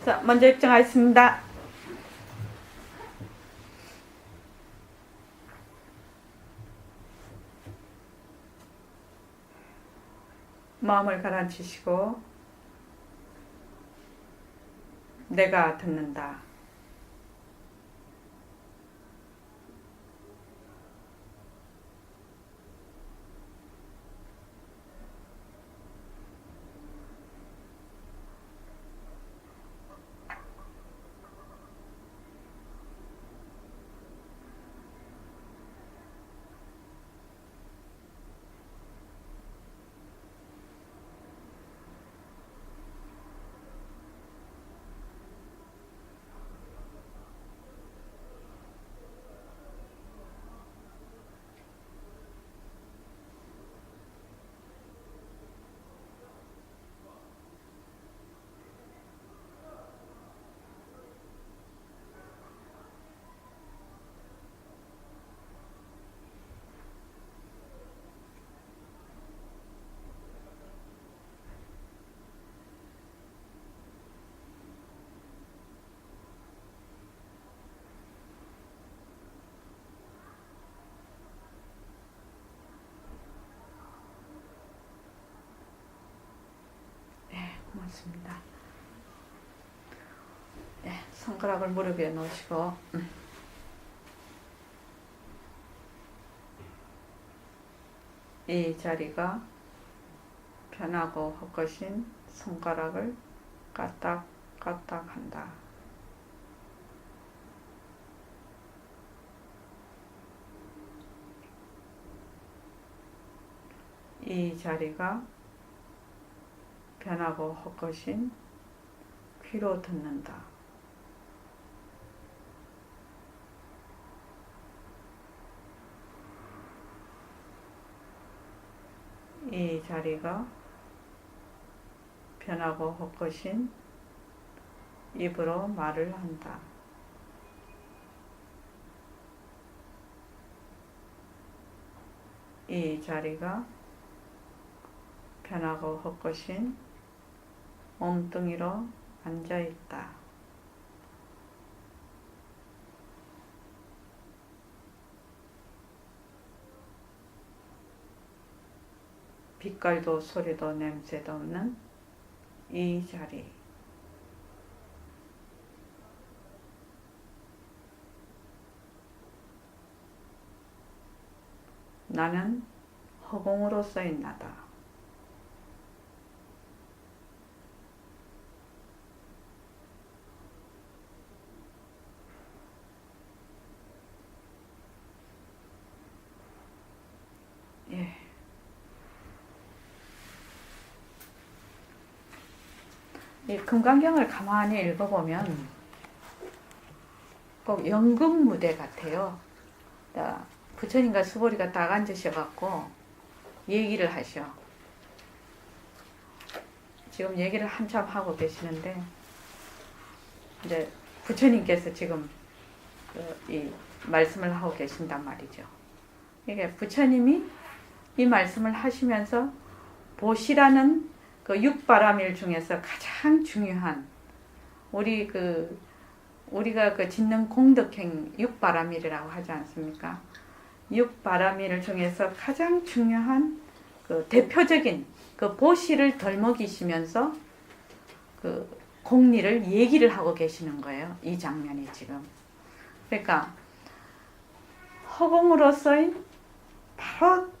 자, 먼저 입장하겠습니다. 마음을 가라앉히시고 내가 듣는다. 고맙습니다. 네, 손가락을 무릎 위에 놓으시고 이 자리가 편하고 헛것인 손가락을 까딱까딱 한다. 이 자리가 편하고 헛것인 귀로 듣는다. 이 자리가 편하고 헛것인 입으로 말을 한다. 이 자리가 편하고 헛것인 몸뚱이로 앉아있다. 빛깔도 소리도 냄새도 없는 이 자리. 나는 허공으로 써인 나다. 이 금강경을 가만히 읽어보면 꼭 연극 무대 같아요. 부처님과 수보리가 딱 앉으셔갖고 얘기를 하셔. 지금 얘기를 한참 하고 계시는데 이제 부처님께서 지금 이 말씀을 하고 계신단 말이죠. 이게 부처님이 이 말씀을 하시면서 보시라는 그 육바라밀 중에서 가장 중요한 우리가 그 짓는 공덕행 육바라밀이라고 하지 않습니까? 육바라밀 중에서 가장 중요한 그 대표적인 그 보시를 덜먹이시면서 그 공리를 얘기를 하고 계시는 거예요. 이 장면이 지금. 그러니까 허공으로 쓰인 바로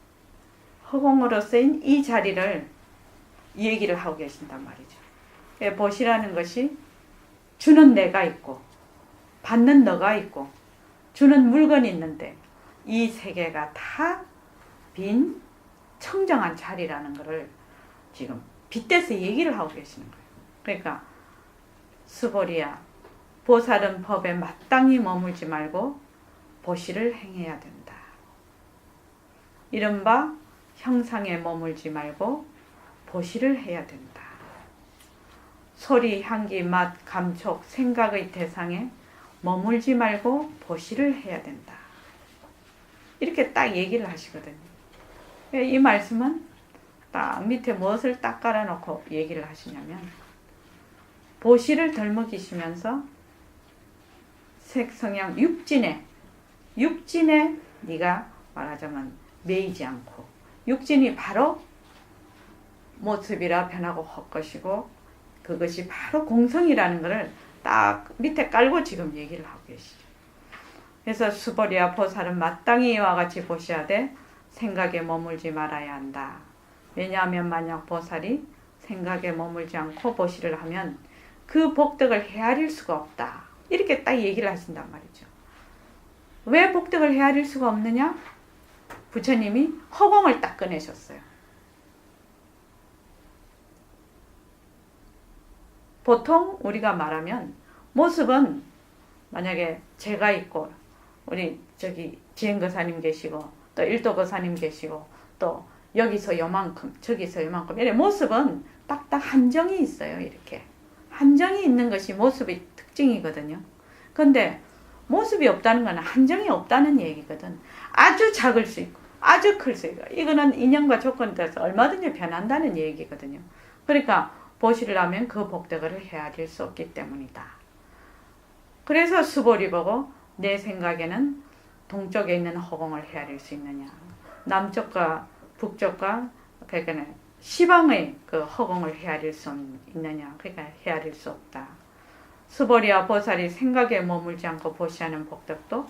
허공으로 쓰인 이 자리를 얘기를 하고 계신단 말이죠. 보시라는 것이 주는 내가 있고 받는 너가 있고 주는 물건이 있는데 이 세계가 다 빈 청정한 자리라는 것을 지금 빗대서 얘기를 하고 계시는 거예요. 그러니까 수보리야, 보살은 법에 마땅히 머물지 말고 보시를 행해야 된다. 이른바 형상에 머물지 말고 보시를 해야 된다. 소리, 향기, 맛, 감촉, 생각의 대상에 머물지 말고 보시를 해야 된다. 이렇게 딱 얘기를 하시거든요. 이 말씀은 딱 밑에 무엇을 딱 깔아놓고 얘기를 하시냐면 보시를 덜먹이시면서 색성향 육진에 네가 말하자면 매이지 않고 육진이 바로 모습이라 변하고 헛것이고 그것이 바로 공성이라는 것을 딱 밑에 깔고 지금 얘기를 하고 계시죠. 그래서 수보리와 보살은 마땅히 이와 같이 보셔야 돼. 생각에 머물지 말아야 한다. 왜냐하면 만약 보살이 생각에 머물지 않고 보시를 하면 그 복덕을 헤아릴 수가 없다. 이렇게 딱 얘기를 하신단 말이죠. 왜 복덕을 헤아릴 수가 없느냐? 부처님이 허공을 딱 꺼내셨어요. 보통 우리가 말하면 모습은 만약에 제가 있고 우리 저기 지행거사님 계시고 또 일도거사님 계시고 또 여기서 요만큼 저기서 요만큼 이래 모습은 딱딱 한정이 있어요. 이렇게 한정이 있는 것이 모습의 특징이거든요. 근데 모습이 없다는 건 한정이 없다는 얘기거든. 아주 작을 수 있고 아주 클 수 있고 이거는 인연과 조건에 따라서 얼마든지 변한다는 얘기거든요. 그러니까 보시를 하면 그 복덕을 헤아릴 수 없기 때문이다. 그래서 수보리 보고 내 생각에는 동쪽에 있는 허공을 헤아릴 수 있느냐, 남쪽과 북쪽과 그러니까 시방의 그 허공을 헤아릴 수 있느냐, 그러니까 헤아릴 수 없다. 수보리와 보살이 생각에 머물지 않고 보시하는 복덕도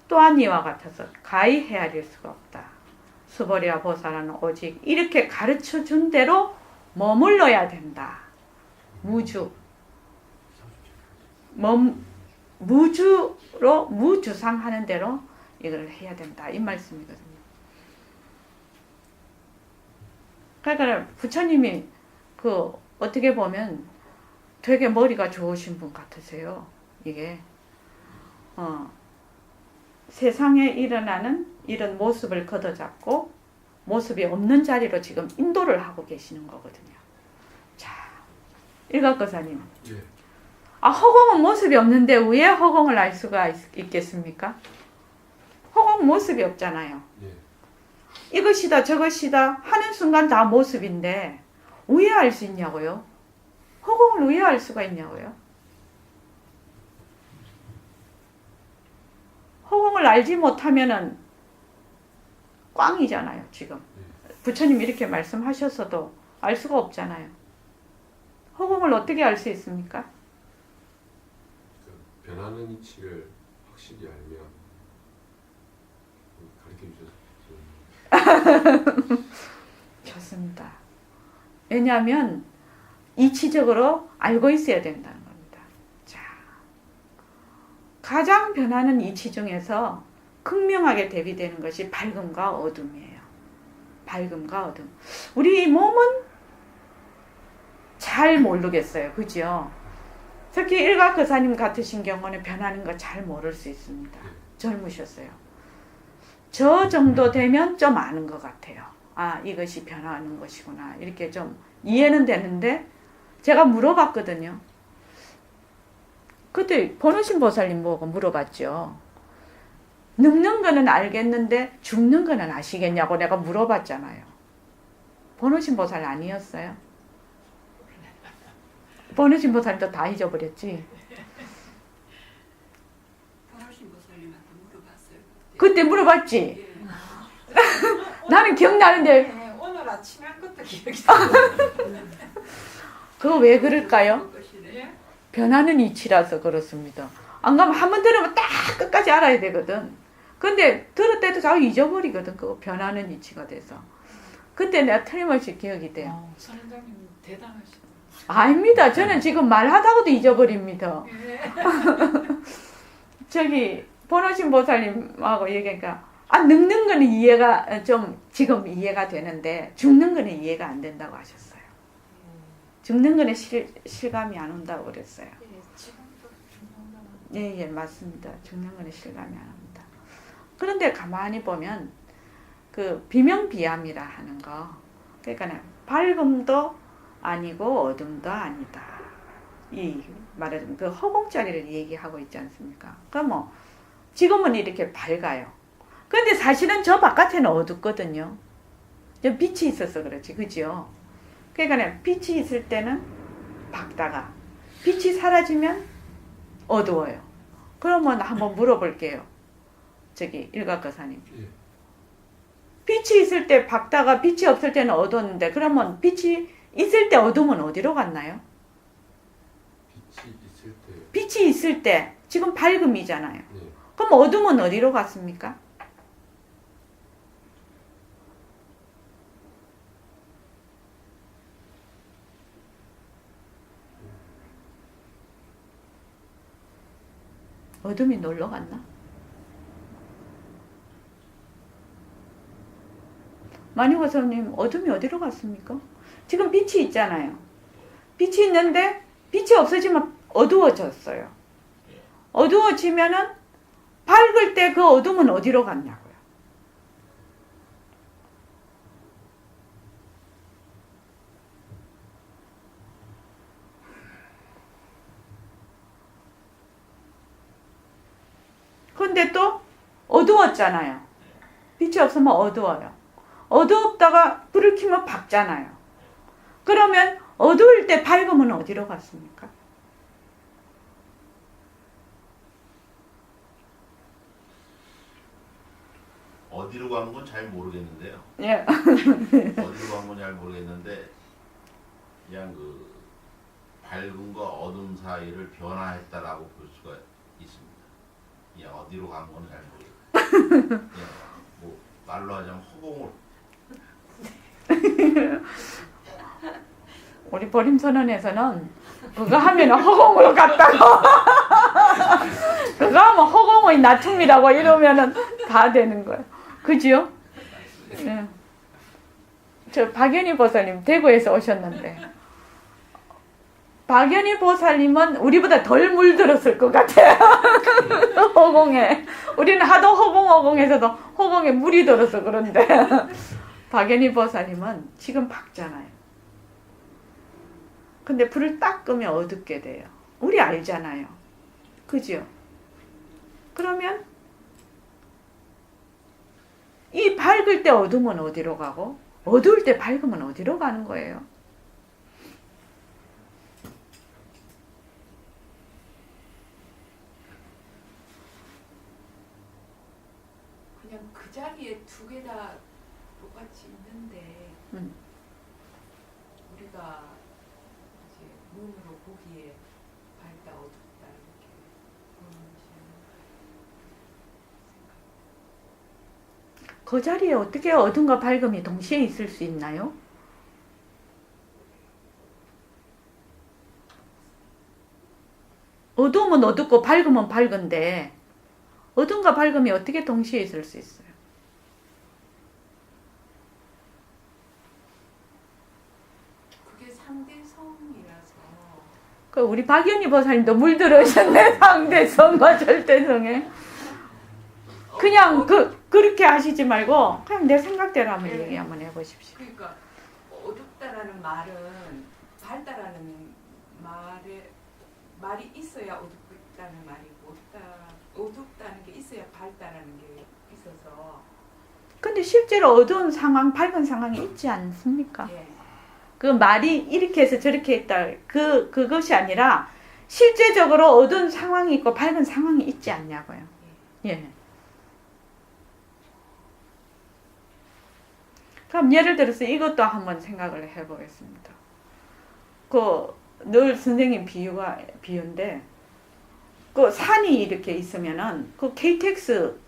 또한 이와 같아서 가히 헤아릴 수가 없다. 수보리와 보살은 오직 이렇게 가르쳐 준 대로 머물러야 된다. 무주로 무주상하는 대로 이걸 해야 된다. 이 말씀이거든요. 그러니까 부처님이 그 어떻게 보면 되게 머리가 좋으신 분 같으세요. 이게 세상에 일어나는 이런 모습을 걷어잡고 모습이 없는 자리로 지금 인도를 하고 계시는 거거든요. 자, 일각거사님. 예. 허공은 모습이 없는데 왜 허공을 알 수가 있겠습니까? 허공 모습이 없잖아요. 예. 이것이다 저것이다 하는 순간 다 모습인데 왜 알 수 있냐고요? 허공을 왜 알 수가 있냐고요? 허공을 알지 못하면은 꽝이잖아요. 지금 부처님 이렇게 말씀하셨어도 알 수가 없잖아요. 허공을 어떻게 알 수 있습니까? 변하는 이치를 확실히 알면 가르쳐 주셔서 좋습니다. 왜냐하면 이치적으로 알고 있어야 된다는 겁니다. 자, 가장 변하는 이치 중에서 극명하게 대비되는 것이 밝음과 어둠이에요. 밝음과 어둠. 우리 몸은 잘 모르겠어요. 그죠? 특히 일각거사님 같으신 경우는 변하는 거 잘 모를 수 있습니다. 젊으셨어요. 저 정도 되면 좀 아는 것 같아요. 아, 이것이 변하는 것이구나. 이렇게 좀 이해는 되는데 제가 물어봤거든요. 그때 번호신 보살님 보고 물어봤죠. 늙는 거는 알겠는데 죽는 거는 아시겠냐고 내가 물어봤잖아요. 번호신 보살 아니었어요? 번호신 보살도 다 잊어버렸지. 번호신 보살님한테 물어봤어요. 그때 물어봤지. 예. 나는 기억나는데 네, 오늘 아침에 한 것도 기억이 나요. 그거 왜 그럴까요? 예? 변하는 이치라서 그렇습니다. 안 그러면 한 번 들으면 딱 끝까지 알아야 되거든. 근데 들을 때도 자꾸 잊어버리거든. 그거 변하는 이치가 돼서. 그때 내가 틀림없이 기억이 돼요. 선생님 대단하시다. 아닙니다. 저는 지금 말하다가도 잊어버립니다. 예. 저기 번호신 보살님하고 얘기하니까 늙는 거는 이해가 좀 지금 이해가 되는데 죽는 거는 이해가 안 된다고 하셨어요. 죽는 거는 실감이 안 온다고 그랬어요. 예, 지금도 중요한 예, 맞습니다. 죽는 거는 실감이 안 옵니다. 그런데 가만히 보면 그 비명비암이라 하는 거, 그러니까 밝음도 아니고 어둠도 아니다. 이 말하자면 그 허공짜리를 얘기하고 있지 않습니까? 그럼 뭐 지금은 이렇게 밝아요. 근데 사실은 저 바깥에는 어둡거든요. 빛이 있어서 그렇지, 그죠? 그러니까 빛이 있을 때는 밝다가 빛이 사라지면 어두워요. 그러면 한번 물어볼게요. 저기 일각거사님. 예. 빛이 있을 때 밝다가 빛이 없을 때는 어두웠는데 그러면 빛이 있을 때 어둠은 어디로 갔나요? 빛이 있을 때. 빛이 있을 때 지금 밝음이잖아요. 네. 그럼 어둠은 어디로 갔습니까? 어둠이 놀러 갔나? 마니고사님, 어둠이 어디로 갔습니까? 지금 빛이 있잖아요. 빛이 있는데 빛이 없어지면 어두워졌어요. 어두워지면은 밝을 때 그 어둠은 어디로 갔냐고요. 근데 또 어두웠잖아요. 빛이 없으면 어두워요. 어두웠다가 불을 켜면 밝잖아요. 그러면 어두울 때 밝으면 어디로 갔습니까? 어디로 가는 건 잘 모르겠는데요. 예. 어디로 간 건 잘 모르겠는데 그냥 그 밝음과 어둠 사이를 변화했다라고 볼 수가 있습니다. 그냥 어디로 간 건 잘 모르겠어요. 그냥 뭐 말로 하자면 허공으로. 우리 보림선언에서는 그거 하면 허공으로 갔다고 그거 하면 허공의 나툼이라고 이러면은 다 되는 거예요. 그죠? 예. 저 박연희 보살님 대구에서 오셨는데 박연희 보살님은 우리보다 덜 물들었을 것 같아요. 허공에. 우리는 하도 허공에서도 허공에 물이 들어서 그런데 박연희 보살님은 지금 밝잖아요. 근데 불을 딱 끄면 어둡게 돼요. 우리 알잖아요. 그죠? 그러면 이 밝을 때 어두면 어디로 가고 어두울 때 밝으면 어디로 가는 거예요? 그냥 그 자리에 두 개 다 똑같이 있는데 우리가 이제 눈으로 보기에 밝다 어둡다 이렇게 보는 생각. 그 자리에 어떻게 어둠과 밝음이 동시에 있을 수 있나요? 어두우면 어둡고 밝으면 밝은데 어둠과 밝음이 어떻게 동시에 있을 수 있어요? 그게 상대성이라서 그 우리 박연희 보살님도 물들으셨네. 상대성과 절대성에. 그냥 그렇게 하시지 말고 그냥 내 생각대로 한번 얘기 한번 해보십시오. 그러니까 어둡다라는 말은 밝다라는 말이 있어야 어둡다는 말이고 어둡다는 게 있어야 밝다라는 게 있어서. 근데 실제로 어두운 상황, 밝은 상황이 있지 않습니까? 예. 그 말이 이렇게 해서 저렇게 했다. 그것이 아니라 실제적으로 어두운 상황이 있고 밝은 상황이 있지 않냐고요. 예. 그럼 예를 들어서 이것도 한번 생각을 해보겠습니다. 늘 선생님 비유인데, 그 산이 이렇게 있으면은 그 KTX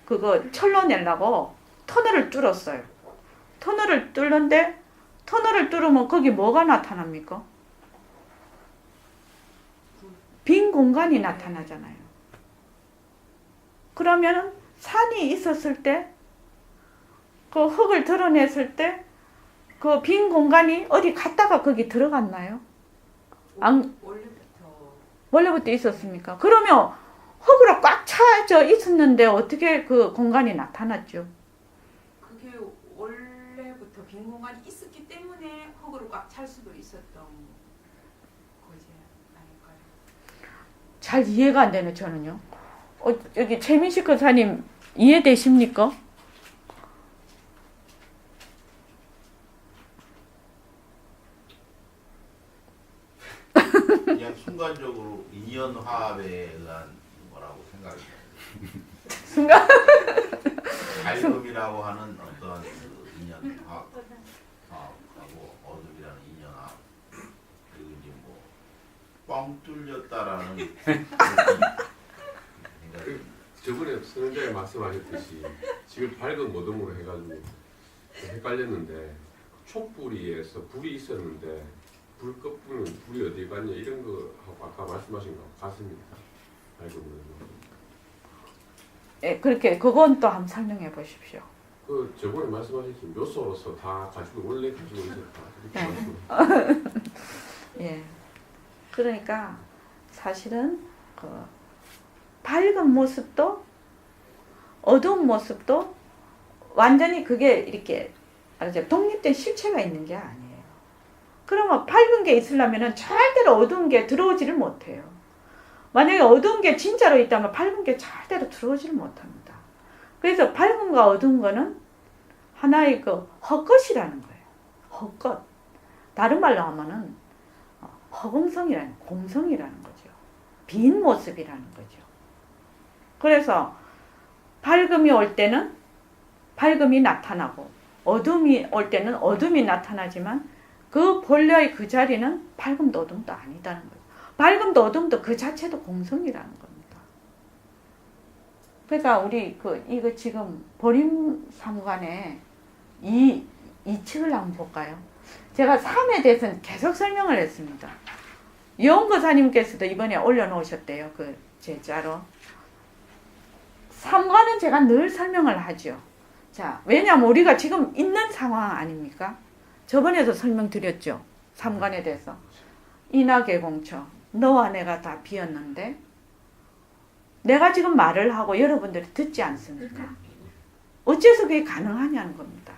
그거 철로 내려고 터널을 뚫었어요. 터널을 뚫는데 터널을 뚫으면 거기 뭐가 나타납니까? 빈 공간이 나타나잖아요. 그러면은 산이 있었을 때, 그 흙을 드러냈을 때, 그 빈 공간이 어디 갔다가 거기 들어갔나요? 원래부터 있었습니까? 그러면 흙으로 꽉 차져 있었는데 어떻게 그 공간이 나타났죠? 그게 원래부터 빈 공간이 있었기 때문에 흙으로 꽉 찰 수도 있었던 거지 아닐까요? 잘 이해가 안 되네, 저는요. 여기 최민식 교사님 이해되십니까? 그냥 순간적으로 인연화합에 의한 거라고 생각이 듭니다. 순간 밝음이라고 하는 어떤 그 인연화합하고 어둠이라는 인연화합, 그리고 이제 뭐 뻥 뚫렸다라는 생각이 저번에 선생님이 말씀하셨듯이 지금 밝은 어둠으로 해가지고 헷갈렸는데 촛불이에서 불이 있었는데 불 끝부는 불이 어디 갔냐 이런 거 하고 아까 말씀하신 거 같습니다. 밝은 어둠. 예, 그렇게 그건 또 한번 설명해 보십시오. 그 저번에 말씀하셨듯이 묘소로서 다 가지고 원래 가지고 있었다 이렇게 네. 말씀. 예. 그러니까 사실은 그 밝은 모습도 어두운 모습도 완전히 그게 이렇게 독립된 실체가 있는 게 아니에요. 그러면 밝은 게 있으려면 절대로 어두운 게 들어오지를 못해요. 만약에 어두운 게 진짜로 있다면 밝은 게 절대로 들어오지를 못합니다. 그래서 밝은과 어두운 거는 하나의 그 헛것이라는 거예요. 헛것. 다른 말로 하면은 허공성이라는, 공성이라는 거죠. 빈 모습이라는 거죠. 그래서 밝음이 올 때는 밝음이 나타나고 어둠이 올 때는 어둠이 나타나지만 그 본래의 그 자리는 밝음도 어둠도 아니다는 거예요. 밝음도 어둠도 그 자체도 공성이라는 겁니다. 그러니까 우리 이거 지금 보림사무관에 이 책을 한번 볼까요? 제가 삶에 대해서는 계속 설명을 했습니다. 유원거사님께서도 이번에 올려놓으셨대요. 그 제자로. 삼관은 제가 늘 설명을 하죠. 자, 왜냐하면 우리가 지금 있는 상황 아닙니까? 저번에도 설명드렸죠. 삼관에 대해서. 인하계공처. 너와 내가 다 비었는데 내가 지금 말을 하고 여러분들이 듣지 않습니까? 어째서 그게 가능하냐는 겁니다.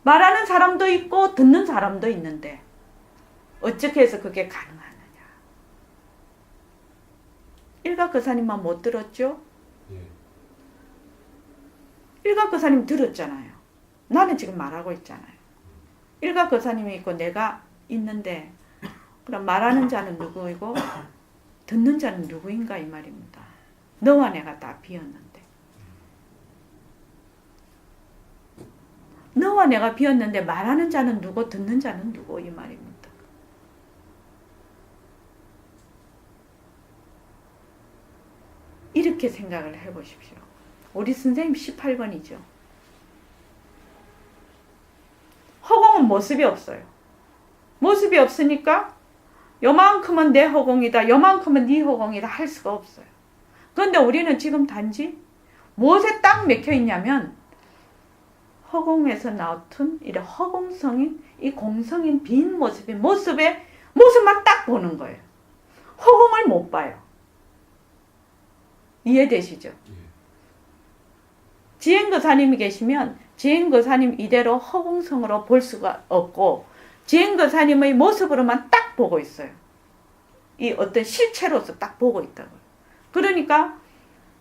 말하는 사람도 있고 듣는 사람도 있는데 어떻게 해서 그게 가능하느냐. 일각거사님만 못 들었죠? 예. 일각거사님 들었잖아요. 나는 지금 말하고 있잖아요. 일각거사님이 있고 내가 있는데 그럼 말하는 자는 누구이고 듣는 자는 누구인가 이 말입니다. 너와 내가 다 비었는데 너와 내가 비었는데 말하는 자는 누구 듣는 자는 누구 이 말입니다. 이렇게 생각을 해보십시오. 우리 선생님 18번이죠. 허공은 모습이 없어요. 모습이 없으니까 요만큼은 내 허공이다, 요만큼은 네 허공이다 할 수가 없어요. 그런데 우리는 지금 단지 무엇에 딱 맥혀 있냐면 허공에서 나왔던 이 허공성인 이 공성인 빈 모습만 딱 보는 거예요. 허공을 못 봐요. 이해되시죠? 예. 지행거사님이 계시면 지행거사님 이대로 허공성으로 볼 수가 없고 지행거사님의 모습으로만 딱 보고 있어요. 이 어떤 실체로서 딱 보고 있다고요. 그러니까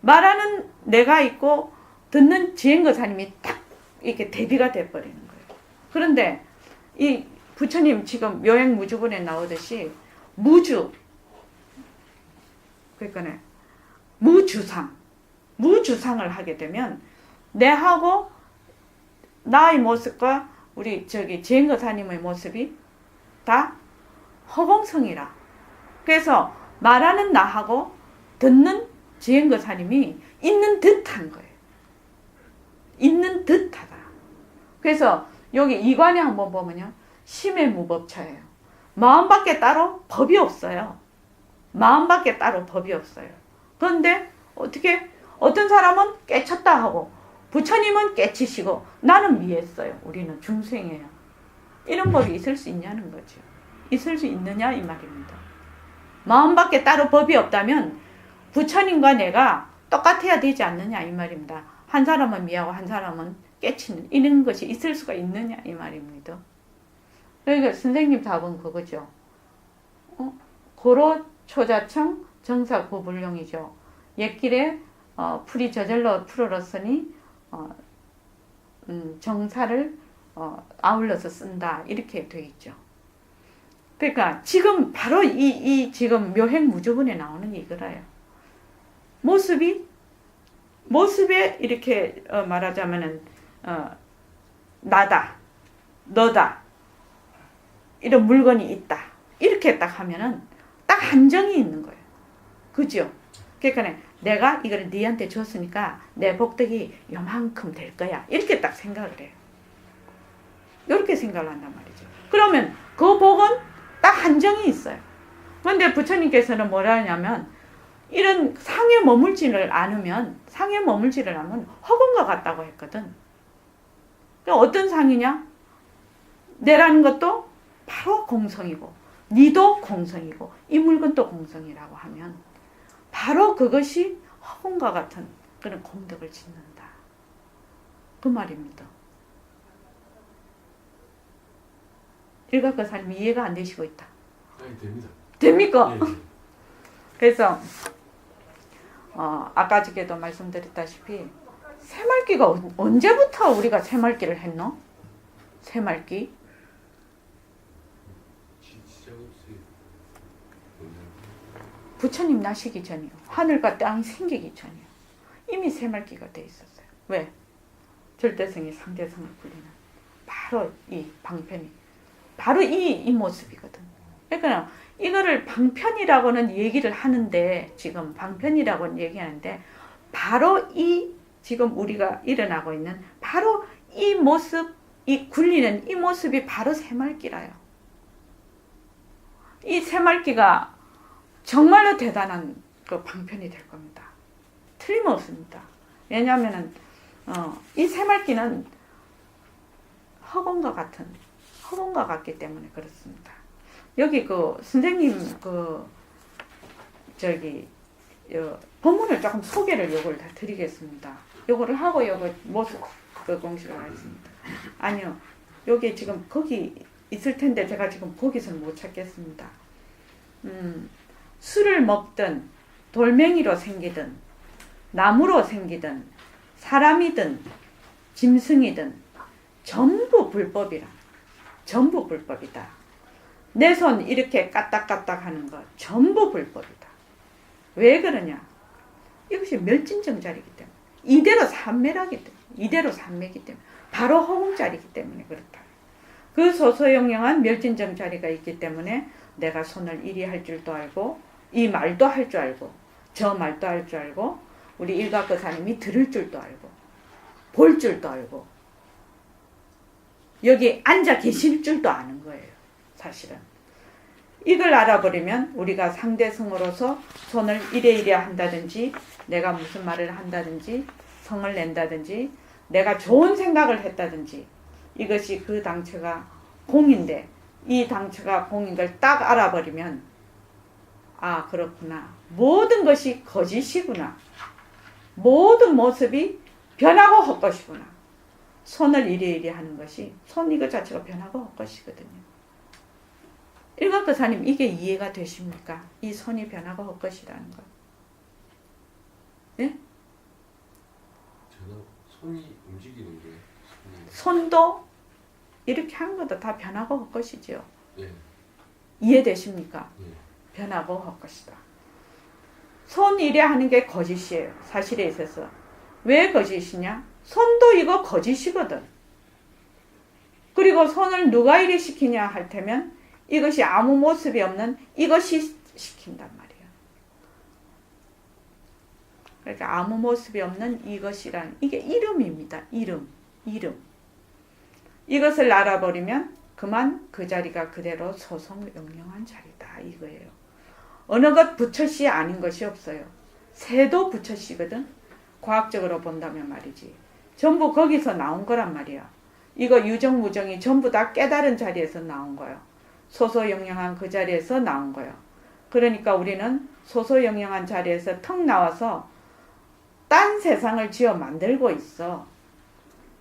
말하는 내가 있고 듣는 지행거사님이 딱 이렇게 대비가 돼버리는 거예요. 그런데 이 부처님 지금 묘행무주본에 나오듯이 그러니까 무주상을 하게 되면 내하고 나의 모습과 우리 지행거사님의 모습이 다 허공성이라. 그래서 말하는 나하고 듣는 지행거사님이 있는 듯한 거예요. 있는 듯하다. 그래서 여기 이관에 한번 보면요. 심의 무법처예요. 마음밖에 따로 법이 없어요. 마음밖에 따로 법이 없어요. 그런데 어떻게 어떤 사람은 깨쳤다 하고 부처님은 깨치시고 나는 미했어요. 우리는 중생이에요. 이런 법이 있을 수 있냐는 거죠. 있을 수 있느냐 이 말입니다. 마음밖에 따로 법이 없다면 부처님과 내가 똑같아야 되지 않느냐 이 말입니다. 한 사람은 미하고 한 사람은 깨치는 이런 것이 있을 수가 있느냐 이 말입니다. 그러니까 선생님 답은 그거죠. 고로 초자청 정사고불용이죠. 옛길에 풀이 저절로 풀어졌으니 정사를 아울러서 쓴다 이렇게 되어 있죠. 그러니까 지금 바로 이 지금 묘행무주분에 나오는 이거라요. 모습에 이렇게 말하자면은 나다, 너다, 이런 물건이 있다. 이렇게 딱 하면은 딱 한정이 있는 거예요. 그죠? 그러니까 내가 이걸 네한테 줬으니까 내 복덕이 요만큼 될 거야. 이렇게 딱 생각을 해요. 이렇게 생각을 한단 말이죠. 그러면 그 복은 딱 한정이 있어요. 그런데 부처님께서는 뭐라 하냐면 이런 상에 머물지를 않으면 허공과 같다고 했거든. 그러니까 어떤 상이냐? 내라는 것도 바로 공성이고 니도 공성이고 이 물건도 공성이라고 하면 바로 그것이 허공과 같은 그런功德을 짓는다. 그 말입니다. 일각거사님 이해가 안 되시고 있다. 아니 됩니다. 됩니까? 예. 그래서 아까 전에도 말씀드렸다시피 새말기가 언제부터 우리가 새말기를 했노? 새말기? 시작 없이 부처님 나시기 전이요. 하늘과 땅이 생기기 전이요. 이미 새말기가 돼 있었어요. 왜? 절대성이 상대성을 불리는 바로 이 방편이 바로 이 모습이거든. 그러니까 이거를 방편이라고는 얘기를 하는데 지금 방편이라고는 얘기하는데 바로 이 지금 우리가 일어나고 있는 바로 이 모습, 이 굴리는 이 모습이 바로 새말기라요. 이 새말기가 정말로 대단한 그 방편이 될 겁니다. 틀림없습니다. 왜냐하면은 이 새말기는 허공과 같기 때문에 그렇습니다. 여기 그 선생님 본문을 조금 소개를 요걸 다 드리겠습니다. 요거를 하고 요거 모습 그 공식을 하겠습니다. 아니요. 여기 지금 거기 있을 텐데 제가 지금 거기서는 못 찾겠습니다. 술을 먹든 돌멩이로 생기든 나무로 생기든 사람이든 짐승이든 전부 불법이라. 전부 불법이다. 내 손 이렇게 까딱까딱 하는 거 전부 불법이다. 왜 그러냐? 이것이 멸진정자리이기 때문에 이대로 삼매라기 때문에 이대로 삼매이기 때문에 바로 허공자리이기 때문에 그렇다. 그 소소영영한 멸진정자리가 있기 때문에 내가 손을 이리 할 줄도 알고 이 말도 할 줄 알고 저 말도 할 줄 알고 우리 일각거사님이 들을 줄도 알고 볼 줄도 알고 여기 앉아 계실 줄도 아는 거예요. 사실은 이걸 알아버리면 우리가 상대성으로서 손을 이래 한다든지 내가 무슨 말을 한다든지 성을 낸다든지 내가 좋은 생각을 했다든지 이것이 그 당처가 공인데 이 당처가 공인 걸 딱 알아버리면 아 그렇구나. 모든 것이 거짓이구나. 모든 모습이 변하고 헛것이구나. 손을 이리 하는 것이 손 이거 자체가 변하고 헛것이거든요. 일각거사님 이게 이해가 되십니까? 이 손이 변하고 헛것이라는 거. 예? 저는 손이 움직이는 게 손도 이렇게 하는 것도 다 변하고 헛것이지요. 예. 이해되십니까? 예. 변하고 헛것이다. 손 이래 하는 게 거짓이에요. 사실에 있어서. 왜 거짓이냐? 손도 이거 거짓이거든. 그리고 손을 누가 이래 시키냐 할 테면 이것이 아무 모습이 없는 이것이 시킨단 말이에요. 그러니까 아무 모습이 없는 이것이란 이게 이름입니다. 이름. 이것을 알아버리면 그만 그 자리가 그대로 소송영영한 자리다 이거예요. 어느 것 부처씨 아닌 것이 없어요. 새도 부처씨거든. 과학적으로 본다면 말이지. 전부 거기서 나온 거란 말이야. 이거 유정무정이 전부 다 깨달은 자리에서 나온 거예요. 소소영영한 그 자리에서 나온 거예요. 그러니까 우리는 소소영영한 자리에서 턱 나와서 딴 세상을 지어 만들고 있어.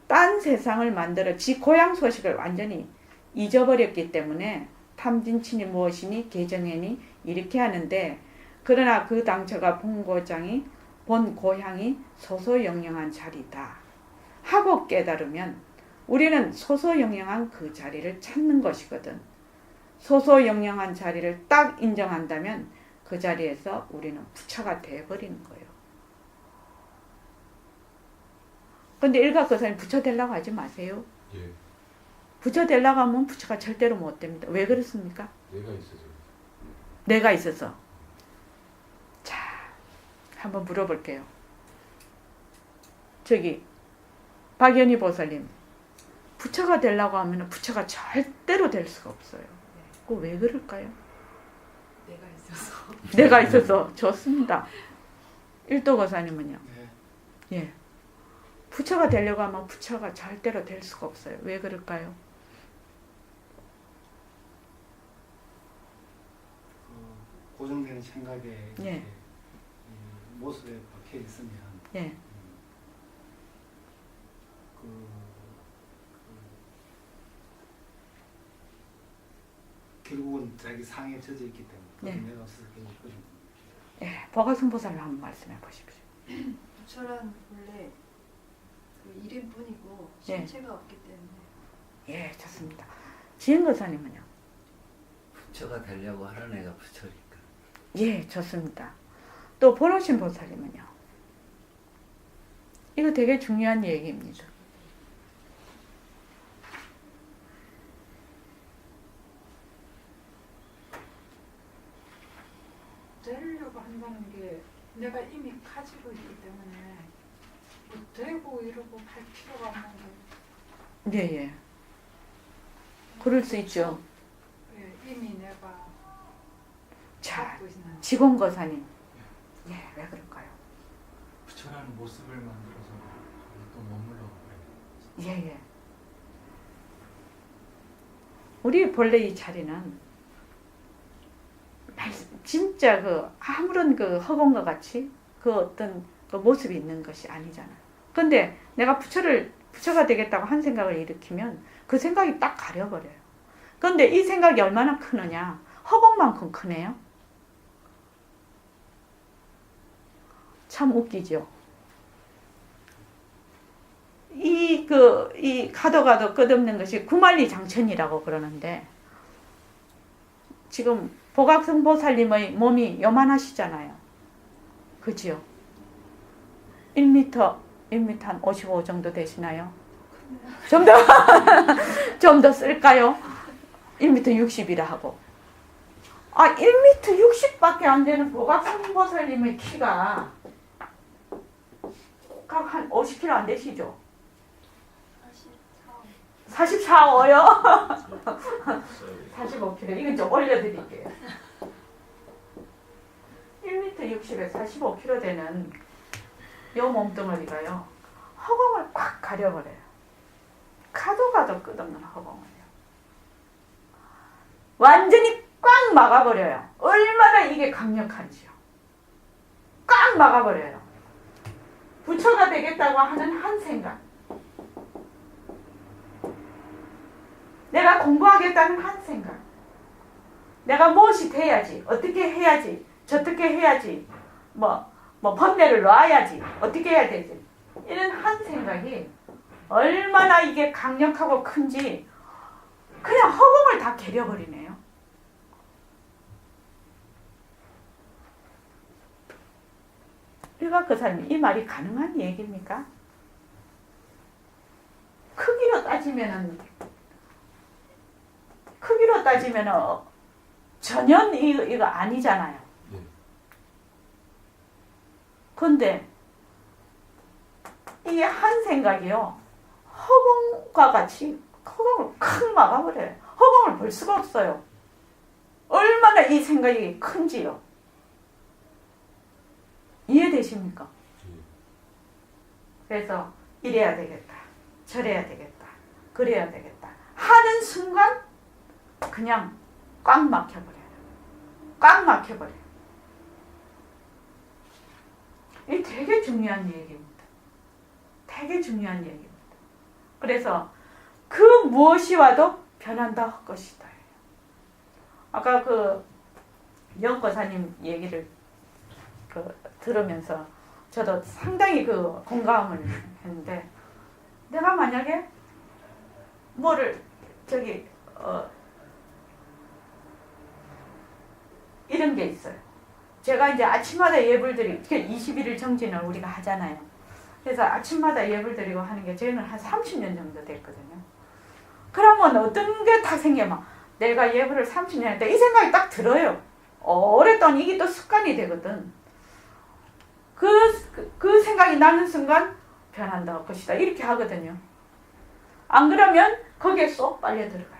딴 세상을 만들어 지 고향 소식을 완전히 잊어버렸기 때문에 탐진친이 무엇이니 개정해니 이렇게 하는데 그러나 그 당처가 본고장이 본 고향이 소소영영한 자리다 하고 깨달으면 우리는 소소영영한 그 자리를 찾는 것이거든. 소소영령한 자리를 딱 인정한다면 그 자리에서 우리는 부처가 돼버리는 거예요. 근데 일각거사님 부처 되려고 하지 마세요. 예, 부처 되려고 하면 부처가 절대로 못 됩니다. 왜 그렇습니까? 내가 있어서. 내가 있어서. 자, 한번 물어볼게요. 저기 박연희 보살님, 부처가 되려고 하면 부처가 절대로 될 수가 없어요. 그거 왜 그럴까요? 내가 있어서. 내가 있어서. 좋습니다. 일도거사님은요? 네. 예. 부처가 되려고 하면 부처가 절대로 될 수가 없어요. 왜 그럴까요? 그 고정된 생각에 예. 이렇게 이 모습에 박혀 있으면 예. 결국은 자기 상에 젖어 있기 때문에 네. 내가 없어서 결국 그런 겁니다. 예. 보가승 보살님 한번 말씀해 보십시오. 부처란 원래 그 이름뿐이고 예. 실체가 없기 때문에 예, 좋습니다. 지은거사님은요? 부처가 되려고 하는 애가 부처니까. 예, 좋습니다. 또 보노신 보살님은요? 이거 되게 중요한 얘기입니다. 되려고 한다는 게 내가 이미 가지고 있기 때문에 뭐 되고 이러고 할 필요가 없는 거예요. 예, 예. 그럴 수 있죠. 예, 이미 내가 자, 갖고 있는 지공거사님. 예, 왜 그럴까요? 부처라는 모습을 만들어서 또 머물러 버려요. 예, 예. 우리 본래 이 자리는 진짜 그 아무런 그 허공과 같이 그 어떤 그 모습이 있는 것이 아니잖아요. 근데 내가 부처가 되겠다고 한 생각을 일으키면 그 생각이 딱 가려버려요. 근데 이 생각이 얼마나 크느냐? 허공만큼 크네요. 참 웃기죠. 이 가도 끝없는 것이 구만리장천이라고 그러는데, 지금 보각성 보살님의 몸이 요만하시잖아요. 그지요? 1m 한 55 정도 되시나요? 좀 더, 좀 더 쓸까요? 1m 60이라 하고. 1m 60밖에 안 되는 보각성 보살님의 키가 각 한 50kg 안 되시죠? 44호요? 45kg. 이건 좀 올려드릴게요. 1m 60에 45kg 되는 요 몸뚱어리가요, 허공을 꽉 가려버려요. 가도 끝없는 허공을요. 완전히 꽉 막아버려요. 얼마나 이게 강력한지요. 꽉 막아버려요. 부처가 되겠다고 하는 한 생각, 내가 공부하겠다는 한 생각, 내가 무엇이 돼야지, 어떻게 해야지, 저떻게 해야지, 뭐 번뇌를 놔야지, 어떻게 해야 되지, 이런 한 생각이 얼마나 이게 강력하고 큰지 그냥 허공을 다 개려버리네요. 일각거사님, 이 말이 가능한 얘기입니까? 크기로 따지면은 전혀 이거 아니잖아요. 네. 근데 이 한 생각이요, 허공과 같이 허공을 큰 막아버려요. 허공을 볼 수가 없어요. 얼마나 이 생각이 큰지요. 이해되십니까? 그래서 이래야 되겠다, 저래야 되겠다, 그래야 되겠다 하는 순간 그냥 꽉 막혀버려요. 꽉 막혀버려요. 이게 되게 중요한 얘기입니다. 되게 중요한 얘기입니다. 그래서 그 무엇이 와도 변한다 헛것이다. 아까 그 영거사님 얘기를 들으면서 저도 상당히 공감을 했는데, 내가 만약에 뭐를 이런 게 있어요. 제가 이제 아침마다 예불 드리고 21일 정진을 우리가 하잖아요. 그래서 아침마다 예불 드리고 하는 게 저희는 한 30년 정도 됐거든요. 그러면 어떤 게 딱 생겨요. 내가 예불을 30년 했다 이 생각이 딱 들어요. 오랫동안 이게 또 습관이 되거든. 그 생각이 나는 순간 변한다 할 것이다 이렇게 하거든요. 안 그러면 거기에 쏙 빨려 들어가요.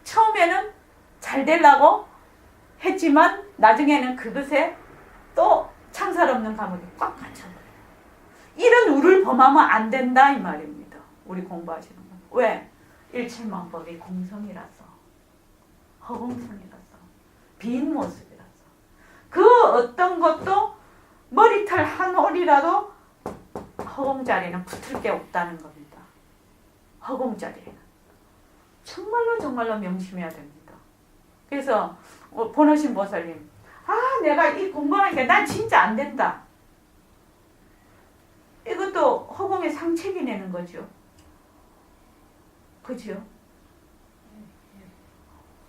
처음에는 잘 되려고 했지만 나중에는 그것에 또 창살 없는 감옥이 꽉 갇혀버려요. 이런 우를 범하면 안 된다 이 말입니다. 우리 공부하시는 분. 왜? 일체만법이 공성이라서, 허공성이라서, 빈 모습이라서. 그 어떤 것도 머리털 한 올이라도 허공자리는 붙을 게 없다는 겁니다. 허공자리에는. 정말로 명심해야 됩니다. 그래서 보너신 보살님, 내가 이 공부하니까 난 진짜 안 된다. 이것도 허공에 상책이 내는 거죠. 그죠?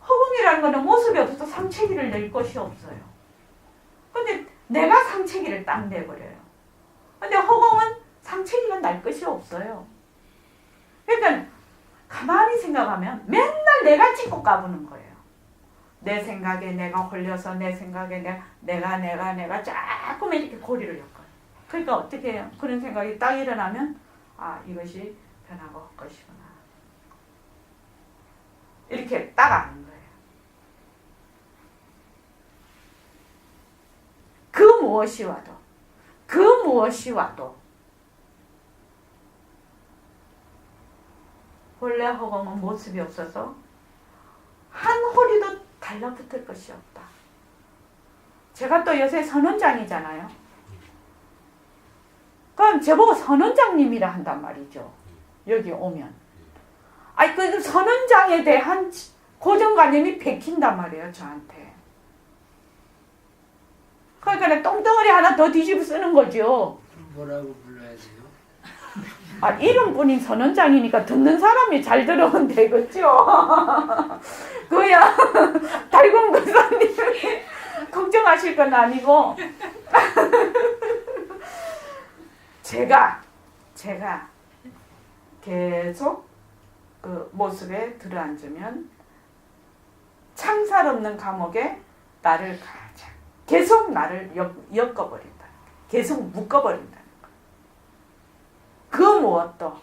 허공이라는 거는 모습이 없어서 상체기를 낼 것이 없어요. 근데 내가 상체기를 딱 내버려요. 근데 허공은 상체기가 날 것이 없어요. 그러니까 가만히 생각하면 맨날 내가 찍고 까부는 거예요. 내 생각에 내가 홀려서 내 생각에 내가 자꾸만 이렇게 고리를 엮어요. 그러니까 어떻게 해요? 그런 생각이 딱 일어나면 이것이 변하고 할 것이구나. 이렇게 딱 아는 거예요. 그 무엇이 와도 본래 허공은 모습이 없어서 한 홀이도 달라붙을 것이 없다. 제가 또 요새 선원장이잖아요. 그럼 저보고 선원장님이라 한단 말이죠. 여기 오면. 그 선원장에 대한 고정관념이 베낀단 말이에요, 저한테. 그러니까 똥덩어리 하나 더 뒤집어 쓰는 거죠. 뭐라고 불러야 돼요? 이름뿐인 선원장이니까 듣는 사람이 잘 들으면 되겠죠. 그야 달군 거사님이 걱정하실 건 아니고 제가 계속 그 모습에 들어앉으면 창살 없는 감옥에 나를 계속 나를 엮어버린다. 계속 묶어버린다는 거. 그 무엇도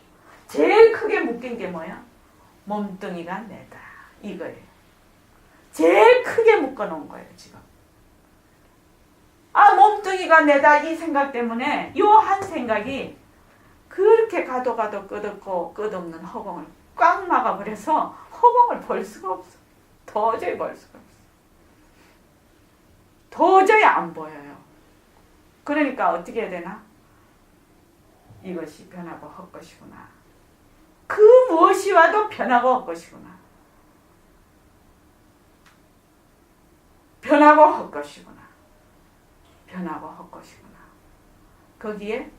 제일 크게 묶인 게 뭐야? 몸뚱이가 내다. 이거예요. 제일 크게 묶어놓은 거예요, 지금. 몸뚱이가 내다 이 생각 때문에 요 한 생각이 그렇게 가도 끝없고 끝없는 허공을 꽉 막아버려서 허공을 볼 수가 없어. 도저히 볼 수가 없어. 도저히 안 보여요. 그러니까 어떻게 해야 되나? 이것이 변하고 헛 것이구나. 그 무엇이 와도 변하고 헛 것이구나. 변하고 헛 것이구나. 변하고 헛 것이구나. 거기에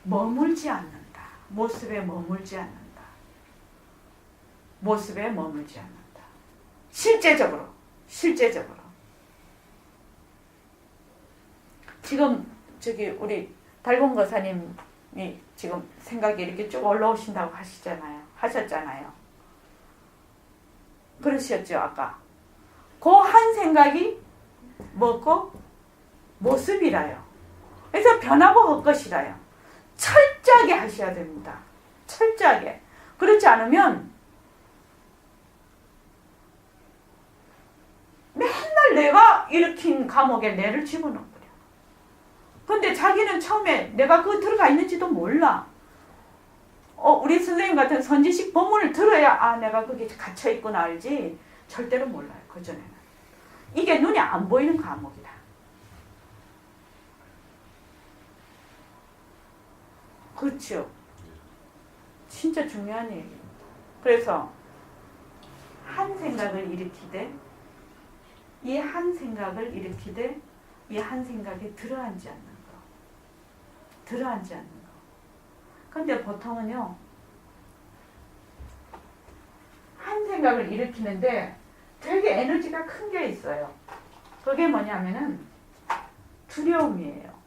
머물지 않는다. 모습에 머물지 않는다. 모습에 머물지 않는다. 실제적으로 지금 우리 달공 거사님이 지금 생각이 이렇게 쭉 올라오신다고 하셨잖아요. 그러셨죠, 아까. 그 한 생각이 뭐고? 모습이라요. 그래서 변하고 헛 것이라요. 철저하게 하셔야 됩니다. 철저하게. 그렇지 않으면 맨날 내가 일으킨 감옥에 내를 집어넣어버려. 근데 자기는 처음에 내가 그 들어가 있는지도 몰라. 우리 선생님 같은 선지식 법문을 들어야 내가 거기 갇혀있구나 알지. 절대로 몰라요. 그전에는. 이게 눈에 안 보이는 감옥이다. 그렇죠. 진짜 중요한 얘기입니다. 그래서 한 생각을 일으키되 이 한 생각을 일으키되 이 한 생각에 들어앉지 않는 거. 근데 보통은요 한 생각을 일으키는데 되게 에너지가 큰 게 있어요. 그게 뭐냐면은 두려움이에요.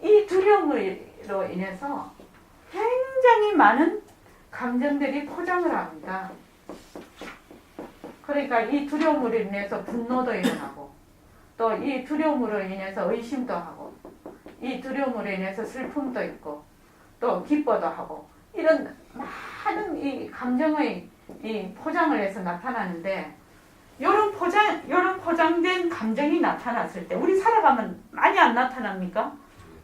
이 두려움으로 인해서 굉장히 많은 감정들이 포장을 합니다. 그러니까 이 두려움으로 인해서 분노도 일어나고, 또 이 두려움으로 인해서 의심도 하고, 이 두려움으로 인해서 슬픔도 있고, 또 기뻐도 하고, 이런 많은 이 감정의 이 포장을 해서 나타나는데, 이런 포장된 감정이 나타났을 때, 우리 살아가면 많이 안 나타납니까?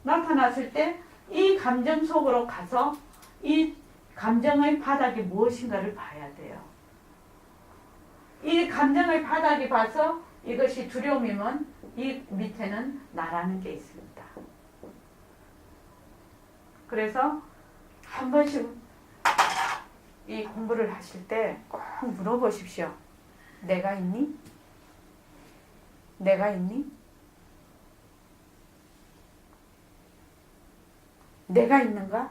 나타났을 때 이 감정 속으로 가서 이 감정의 바닥이 무엇인가를 봐야 돼요. 이 감정의 바닥이 봐서 이것이 두려움이면 이 밑에는 나라는 게 있습니다. 그래서 한 번씩 이 공부를 하실 때 꼭 물어보십시오. 내가 있니? 내가 있니? 내가 있는가?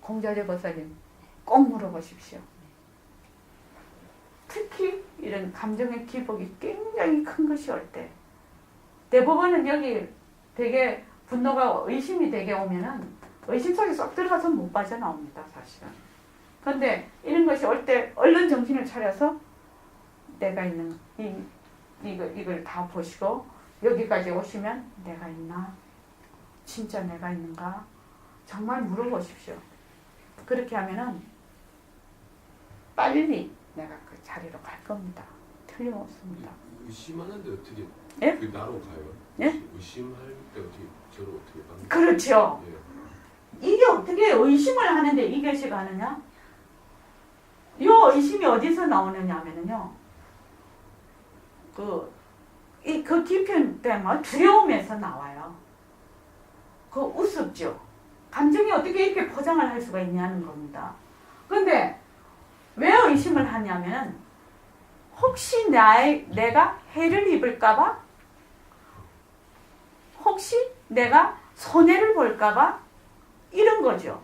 공자재 보살님 꼭 물어보십시오. 특히 이런 감정의 기복이 굉장히 큰 것이 올 때, 대부분은 여기 되게 분노가 의심이 되게 오면은 의심 속에 쏙 들어가서 못 빠져나옵니다, 사실은. 그런데 이런 것이 올 때 얼른 정신을 차려서 내가 있는 이걸 다 보시고 여기까지 오시면 내가 있나? 진짜 내가 있는가? 정말 물어보십시오. 그렇게 하면은 빨리 내가 그 자리로 갈 겁니다. 틀림없습니다. 의심하는데 어떻게 예? 그 나로 가요? 예? 의심할 때 어떻게 저를 어떻게 받는? 그렇죠. 예. 이게 어떻게 의심을 하는데 이것이 가느냐? 이 의심이 어디서 나오느냐 하면은요. 그 깊은 때문에 두려움에서 나와요. 그 우습죠. 감정이 어떻게 이렇게 포장을 할 수가 있냐는 겁니다. 그런데 왜 의심을 하냐면 혹시 내가 해를 입을까봐, 혹시 내가 손해를 볼까봐, 이런 거죠.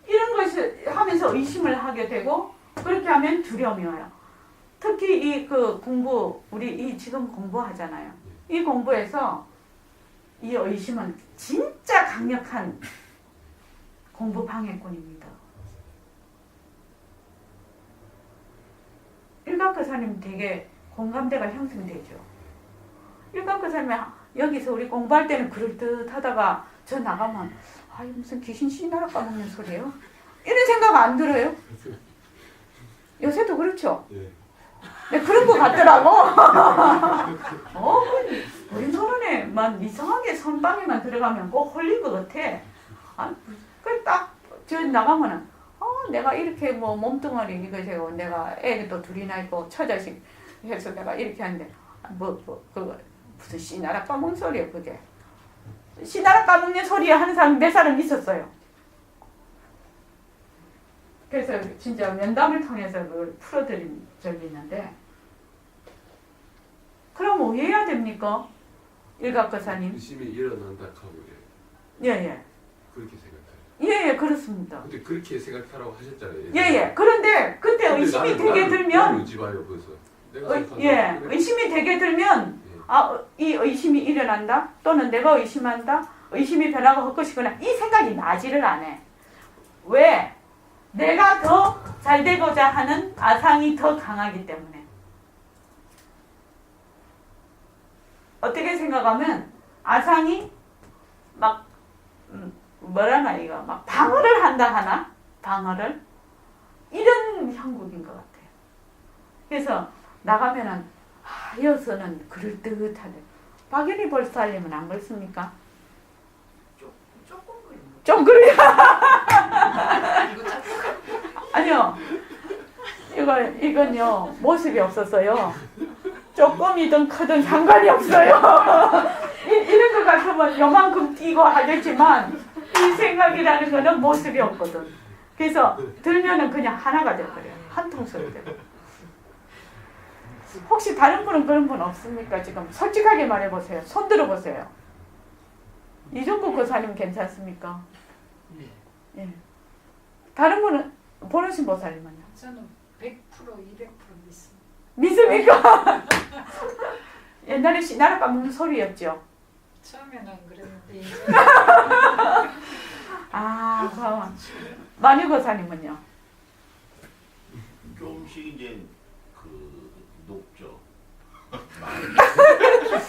이런 것을 하면서 의심을 하게 되고, 그렇게 하면 두려움이 와요. 특히 이 그 공부, 우리 지금 공부하잖아요. 이 공부에서 이 의심은 진짜 강력한 공부 방해꾼입니다. 일각거사님 되게 공감대가 형성되죠. 일각거사님이 여기서 우리 공부할 때는 그럴듯하다가 저 나가면 무슨 귀신 씨나라 까먹는 소리예요? 이런 생각 안 들어요? 요새도 그렇죠? 예. 네, 그런 거 같더라고. 우리 노론에만 이상하게 선방에만 들어가면 꼭 홀린 것 같아. 그 딱 저 나가면은 내가 이렇게 뭐 몸뚱아리 이거 제가 내가 애도 둘이나 있고 처자식 해서 내가 이렇게 하는데 그거 무슨 씨나라 까먹는 소리야 그게. 씨나라 까먹는 소리 하는 사람 몇 사람 있었어요. 그래서 진짜 면담을 통해서 그걸 풀어드리는데, 그럼 왜 해야 됩니까? 일각거사님. 의심이 일어난다 하고 예. 그렇게 생각해요. 예, 그렇습니다. 근데 그렇게 생각하라고 하셨잖아요. 예. 그런데 그때 의심이 되게 들면, 의지봐요, 벌써. 의심이 되게 들면, 이 의심이 일어난다, 또는 내가 의심한다, 의심이 변하고 헛것이거나 이 생각이 나지를 않아. 왜? 내가 더 잘 되고자 하는 아상이 더 강하기 때문에. 어떻게 생각하면 아상이 막 뭐라나 이거 막 방어를 한다 하나? 방어를? 이런 형국인 것 같아요. 그래서 나가면은 여서는 그럴듯하대. 박연희 벌사님은 안 그렇습니까? 조금 그래요. 좀 그래요. 아니요. 이건요 모습이 없었어요. 조금이든 크든 상관이 없어요. 이런 것 같으면 요만큼 뛰고 하겠지만 이 생각이라는 거는 모습이 없거든. 그래서 들면은 그냥 하나가 돼버려요. 한 통째로 돼요. 혹시 다른 분은 그런 분 없습니까? 지금 솔직하게 말해보세요. 손 들어보세요. 이종국 고사님 괜찮습니까? 예. 예. 다른 분은 보르신 보살님은요? 저는 100% 200% 믿습니다. 믿습니까? 옛날에 시나라 까먹는 소리였죠. 처음에는 그랬는데 이제 아, 그럼 마녀 고사님은요? 조금씩 이제 그 녹죠.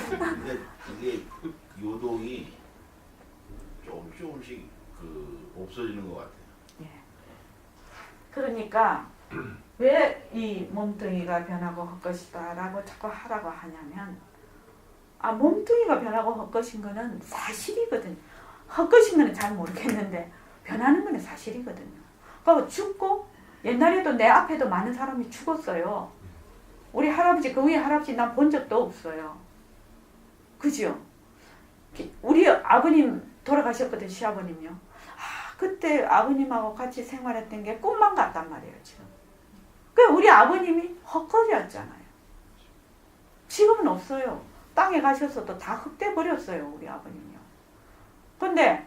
근데 그게 요동이 조금씩 그 없어지는 것 같아요. 그러니까 왜 이 몸뚱이가 변하고 헛것이다 라고 자꾸 하라고 하냐면 몸뚱이가 변하고 헛것인 거는 사실이거든요. 헛것인 거는 잘 모르겠는데 변하는 거는 사실이거든요. 그러니까 죽고 옛날에도 내 앞에도 많은 사람이 죽었어요. 우리 할아버지 그 위에 할아버지 난 본 적도 없어요. 그죠? 우리 아버님 돌아가셨거든 시아버님요. 그때 아버님하고 같이 생활했던 게 꿈만 같단 말이에요 지금. 그 우리 아버님이 헛것이었잖아요. 지금은 없어요. 땅에 가셨어도 다 흙돼 버렸어요 우리 아버님이요. 근데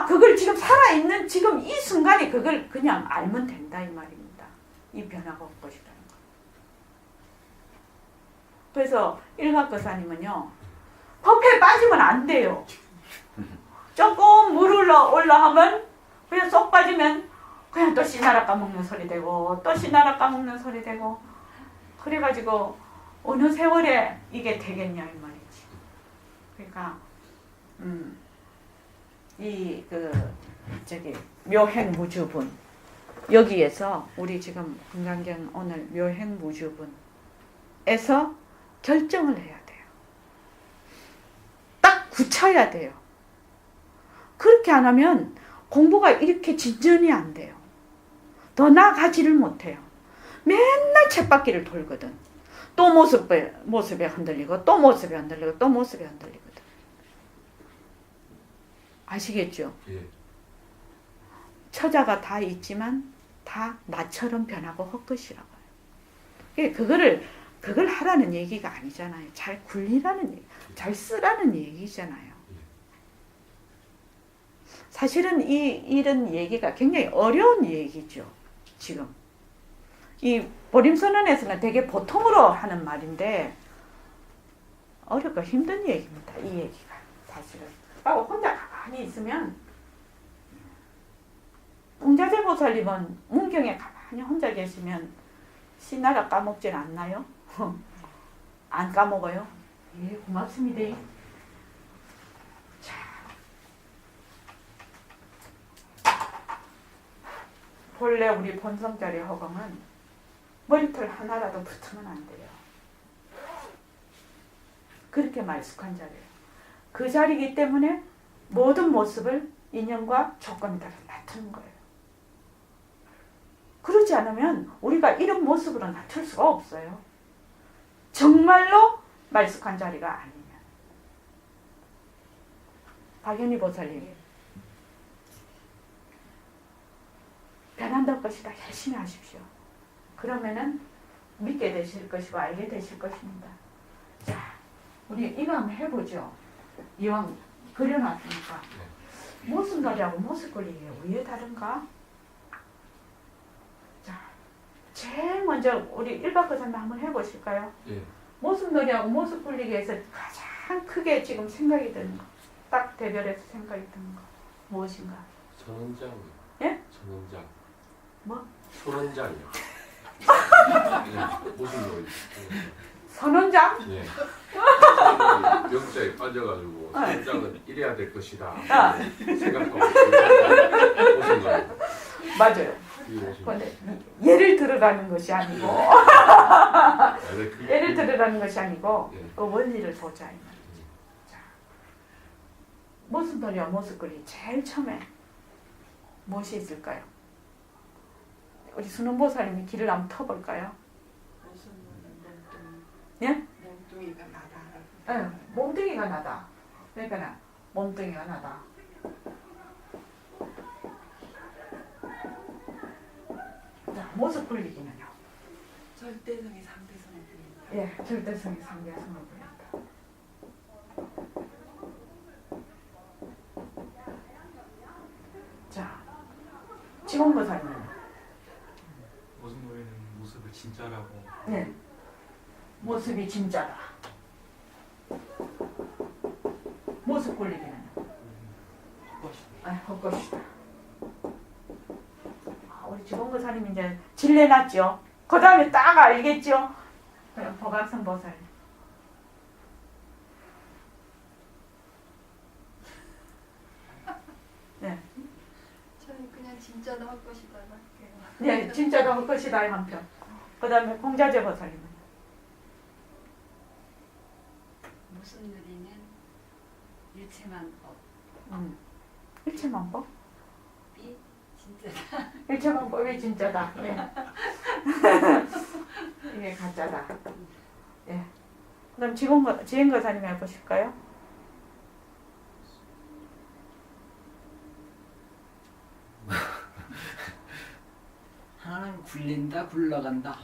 그걸 지금 살아있는 지금 이 순간에 그걸 그냥 알면 된다 이 말입니다. 이 변화가 헛것이라는 거. 그래서 일각거사님은요 법에 빠지면 안 돼요. 조금 물 올라하면 그냥 쏙 빠지면 그냥 또 씨나라 까먹는 소리 되고 또 씨나라 까먹는 소리 되고 그래가지고 어느 세월에 이게 되겠냐 이 말이지. 그러니까 묘행무주분 여기에서 우리 지금 금강경 오늘 묘행무주분에서 결정을 해야 돼요. 딱 굳혀야 돼요. 그렇게 안 하면 공부가 이렇게 진전이 안 돼요. 더 나아가지를 못해요. 맨날 쳇바퀴를 돌거든. 또 모습에 흔들리고 또 모습에 흔들리고 또 모습에 흔들리거든. 아시겠죠? 예. 처자가 다 있지만 다 나처럼 변하고 헛것이라고 해요. 그걸 하라는 얘기가 아니잖아요. 잘 굴리라는 얘기, 잘 쓰라는 얘기잖아요. 사실은 이런 얘기가 굉장히 어려운 얘기죠. 지금 이 보림선언에서는 되게 보통으로 하는 말인데 어렵고 힘든 얘기입니다. 이 얘기가 사실은. 혼자 가만히 있으면 웅자재 보살님은 문경에 가만히 혼자 계시면 씨나라 까먹질 않나요? 안 까먹어요? 예, 고맙습니다. 본래 우리 본성자리 허공은 머리털 하나라도 붙으면 안 돼요. 그렇게 말쑥한 자리예요. 그 자리이기 때문에 모든 모습을 인연과 조건에 따라 낮추는 거예요. 그렇지 않으면 우리가 이런 모습으로 낮출 수가 없어요. 정말로 말쑥한 자리가 아니면. 박연희 보살님 변한다는 것이다. 열심히 하십시오. 그러면은 믿게 되실 것이고 알게 되실 것입니다. 자, 우리 이거 한번 해보죠. 이왕 그려놨으니까. 모습놀이하고 모습걸리기 왜 다른가? 자, 제일 먼저 우리 일박거사님 한번 해보실까요? 예. 모습놀이하고 모습걸리기에서 가장 크게 지금 생각이 드는 거, 딱 대별해서 생각이 드는 거 무엇인가? 선원장이요. 예? 선원장. 뭐? 선원장이요. 예. 무슨 노래? 선원장? 예. 명자에 빠져가지고 선장은 이래야 될 것이다. 생각하고 무슨 노래? 맞아요. 근데 예를 들으라는 것이 아니고 예를 들으라는 것이 아니고 그 원리를 보자. 자, 모습놀이와 모습걸이 제일 처음에 무엇이 있을까요? 우리 순원보살님이 길을 한번 터볼까요? 예? 몸뚱이가 나다. 네, 몸뚱이가 나다. 그러니까 몸뚱이가 나다. 자, 모습 굴리기는요? 절대성이 상대성을 부린다. 예, 절대성이 상대성을 부린다. 지공거사님은 모습놀이는 모습을 진짜라고. 네. 모습이 진짜다. 모습 굴리기는 헛것이다. 우리 지공거사님 이제 진례났죠. 그 다음에 딱 알겠죠. 그럼 보각성 보살. 네. 저는 그냥 진짜다 할 것이다 할게요. 네, 진짜로 할 것이다 한편. 그 다음에 공자제 보살님은 무슨 누리는 일체만법 일체만법? 이 진짜다. 일체만법이 진짜다. 네. 이게 가짜다. 예. 그럼 지행거사님 해보실까요? 하나는 굴린다 굴러간다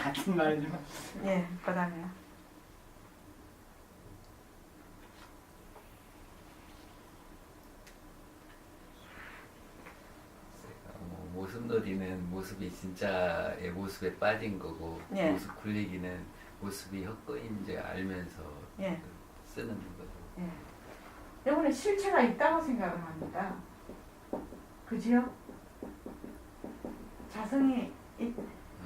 같은 말이지만 예, 그 다음에요. 모습놀이는 모습이 진짜의 모습에 빠진 거고 예. 모습 굴리기는 모습이 헛거인 줄 알면서 예. 쓰는 거죠. 예. 여러분은 실체가 있다고 생각을 합니다. 그지요? 자성이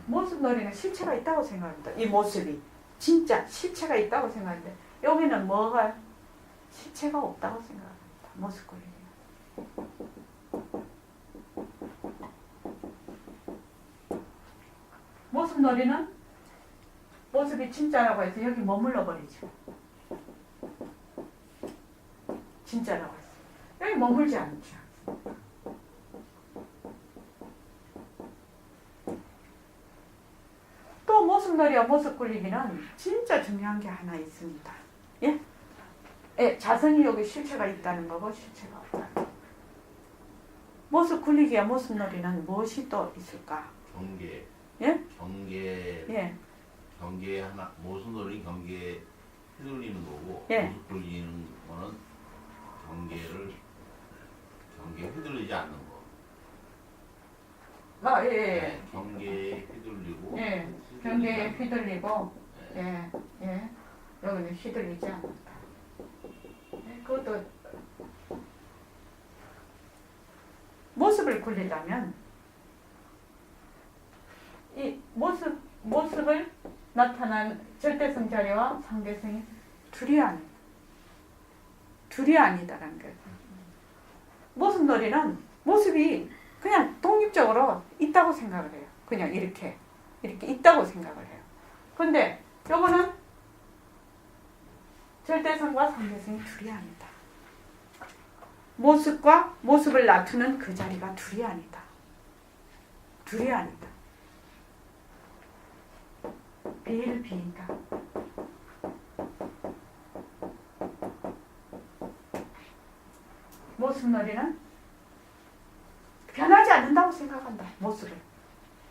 모습놀이는 실체가 있다고 생각합니다. 이 모습이 진짜 실체가 있다고 생각하는데 여기는 뭐가 실체가 없다고 생각합니다. 모습 굴리기. 모습놀이는 모습이 진짜라고 해서 여기 머물러 버리죠. 진짜라고 했어요. 여기 머물지 않죠. 또 모습놀이와 모습 굴리기는 진짜 중요한 게 하나 있습니다. 예? 예, 자성이 여기 실체가 있다는 거고 실체가 없다는 거. 모습 굴리기와 모습놀이는 무엇이 또 있을까? 경계. 예? 경계. 예. 경계 하나. 모습놀이 경계 휘둘리는 거고 예. 모습 굴리는 거는 경계 휘둘리지 않는 거. 아, 예, 네, 경계에 휘둘리고. 예. 경계에 휘둘리지 휘둘리고, 네. 예, 예. 여기는 휘둘리지 않는다. 예, 그것도 모습을 굴리려면 이 모습을 나타난 절대성 자리와 상대성이 둘이 아니다라는 거예요. 모습놀이는 모습이 그냥 독립적으로 있다고 생각을 해요. 그냥 이렇게 있다고 생각을 해요. 근데 요거는 절대성과 상대성이 둘이 아니다. 모습과 모습을 나타내는 그 자리가 둘이 아니다. 둘이 아니다. 비일비이다. 모습놀이는 변하지 않는다고 생각한다. 모습을.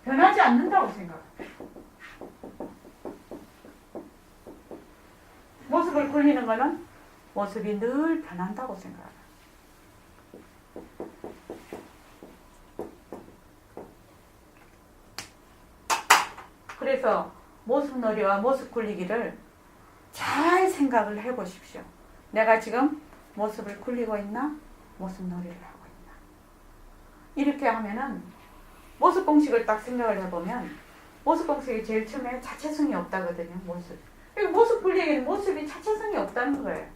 변하지 않는다고 생각한다. 모습을 굴리는 거는 모습이 늘 변한다고 생각한다. 그래서 모습놀이와 모습 굴리기를 잘 생각을 해보십시오. 내가 지금 모습을 굴리고 있나? 모습놀이를 하고 있나? 이렇게 하면은 모습 공식을 딱 생각을 해보면 모습 공식이 제일 처음에 자체성이 없다거든요. 모습 굴리기는 모습이 자체성이 없다는 거예요.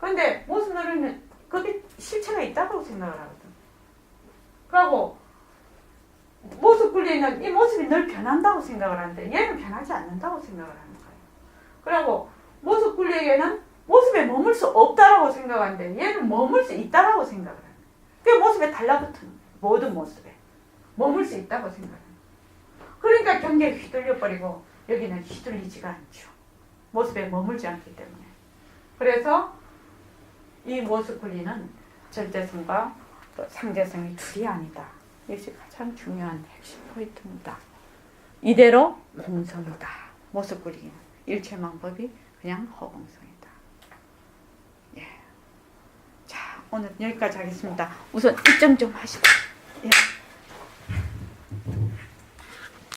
그런데 모습놀이는 그게 실체가 있다고 생각을 하거든. 그리고 모습 굴리는 이 모습이 늘 변한다고 생각을 하는데 얘는 변하지 않는다고 생각을 하는 거예요. 그리고 모습 굴리기에는 모습에 머물 수 없다라고 생각하는데 얘는 머물 수 있다라고 생각을 하는 거예요. 그게 모습에 달라붙은 거예요. 모든 모습에 머물 수 있다고 생각해요. 그러니까 경계에 휘둘려버리고 여기는 휘둘리지가 않죠. 모습에 머물지 않기 때문에. 그래서 이 모습 굴리는 절대성과 상대성이 둘이 아니다. 이것이 가장 중요한 핵심 포인트입니다. 이대로 공성이다. 모습 굴리기는 일체만법이 그냥 허공성이다. 예. 자, 오늘 여기까지 하겠습니다. 우선 입장 좀 하시고. 예.